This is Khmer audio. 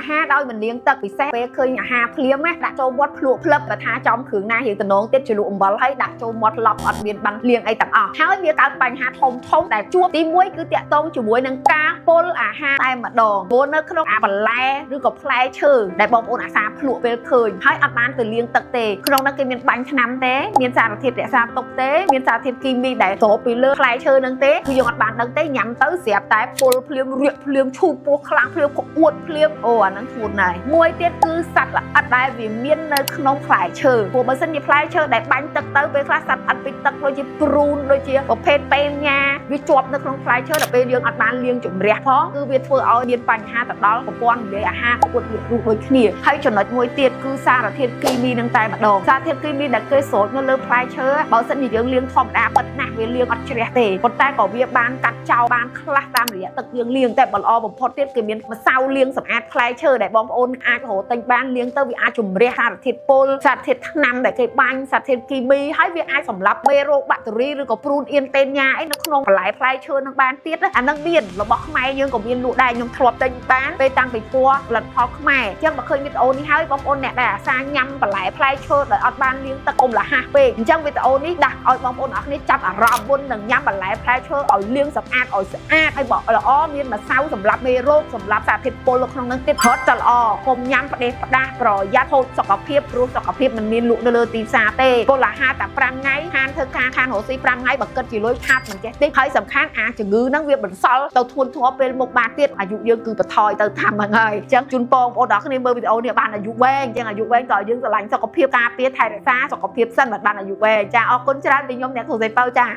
ហាដោយមិនលាងទឹកពិសេសពេលឃើញអាហារភ្លាមណាដាក់ចូលមាត់ភ្លក់ភ្លឹបបើថាចំគ្រឿងណាយើងតំណងទៀតជ្រលក់អំបិលហើយដាក់ចូលមាត់ឡប់អត់មានបានលាងអីទាំងអស់ហើយវាកើតបញ្ហាធំដែលជួបទី1គឺតាក់ទងជាមួយនឹងការពុលអាហារតែម្ដងព្រោះនៅក្នុងអាបន្លែឬក៏ផ្លែឈើដែលបងប្អូនអាសាភ្លក់ពេលឃើញហើយអត់បានទៅលាងទឹកទេក្នុងនោះគេមានបាញ់ថ្នាំទេមានសារធាតុរក្សាទុកទេមានសារធាតុគីមីដែលស្រូបពីលើផ្លែឈើនឹងទេគឺយើងអត់បានដឹងទេញ៉ាំទៅស្រាប់តែពុលភ្លាមរាកភ្លាមឈូសពោះខ្លាំងភ្លាមក្អួតភ្លាមអូអាហ្នឹងធ្ងន់ណាស់មួយទៀតគឺសត្វល្អិតដែលវាមាននៅក្នុងផ្លែឈើព្រោះបើសិនជាផ្លែឈើដែលបាញ់ទឹកទៅពេលខ្លះសត្វល្អិតពេញទឹកដូចជាព្រូនដូចជាប្រភេទពេលញ៉ាវាជាប់នៅក្នុងផ្លែឈើដល់ពេលយើងអត់បានលាងជំរះផងគឺវាធ្វើឲ្យមានបញ្ហាទៅដល់ប្រព័ន្ធរំលាយអាហារក្អួតវារੂដូចគ្នាហើយចំណុចមួយទៀតគឺសារធាតុគីមីនឹងតែម្ដងសារធាតុគីមីដែលគេស្រោចនៅលើផ្លែឈើបើសិនជាយើងលាងធម្មតាពិតណាស់វាលាងអត់ជ្រះទេប៉ុន្តែក៏វាបានកាត់ចោលបានខ្លះតាមរយៈទឹកយើងលាងតែបើល្អបំផុតទៀតគឺមានម្សៅលាងសម្អាតផ្លែឈើដែលបងប្អូនអាចរកទិញបានលាងទៅវាអាចជំរះសារធាតុពុលសារធាតុថ្នាំដែលគេបាញ់សារធាតុគីមីហើយវាអាចសម្លាប់មេរោគបាក់តេរីឬក៏ព្រូនអៀនតេនញ៉ាអីនៅក្នុងបន្លែផ្លែឈើនឹងបានទៀតអានឹងមានរបស់ខ្មែរយើងក៏មានលក់ដែរខ្ញុំធ្លាប់ទិញបានពេលតាំងពីពណ៌ផលិតផលខ្មែរអញ្ចឹងបើឃើញវីដេអូនេះហើយបងប្អូនអ្នកដែលអាសាញ៉ាំបន្លែផ្លែឈើដោយអត់បានលាងទឹកកុំលះហាស់ពេកអញ្ចឹងវីដេអូនេះដាស់ឲ្យបងប្អូនអរគ្នាចាប់អារម្មណ៍មុននឹងញ៉ាំបន្លែផ្លែឈើឲ្យលាងសម្អាតឲ្យស្អាតហើយបើល្អមានម្សៅសម្រាប់មេរោគសម្រាប់សារធាតុពុលនៅក្នុងនឹងទៀតរត់តែល្អកុំញ៉ាំផ្ដេសផ្ដាស់ប្រយ័ត្នហូបសុខភាពព្រោះសុខភាពមិនមានលក់នៅលើទីផ្សារទេពលអាហារតែ5ថ្ងៃហានធ្វើការខានរស់ស៊ី5ថ្ងៃបើគិតជាលុយខាតមិនចេះតិចហើយសំខាន់អាជំងឺហ្នឹងវាបន្សល់ទៅធ្ងន់ធ្ងរពេលមុខបានទៀតអាយុយើងគឺបន្ថយទៅតាមហ្នឹងហើយអញ្ចឹងជូនបងប្អូនដល់គ្នាមើលវីដេអូនេះបានអាយុវែងអញ្ចឹងអាយុវែងក៏យើងស្រឡាញ់សុខភាពការពារថែរក្សាសុខភាពសិនមិនបានអាយុវែងចាអរគុណច្រើនពីខ្ញុំអ្នកគ្រូសេពៅចា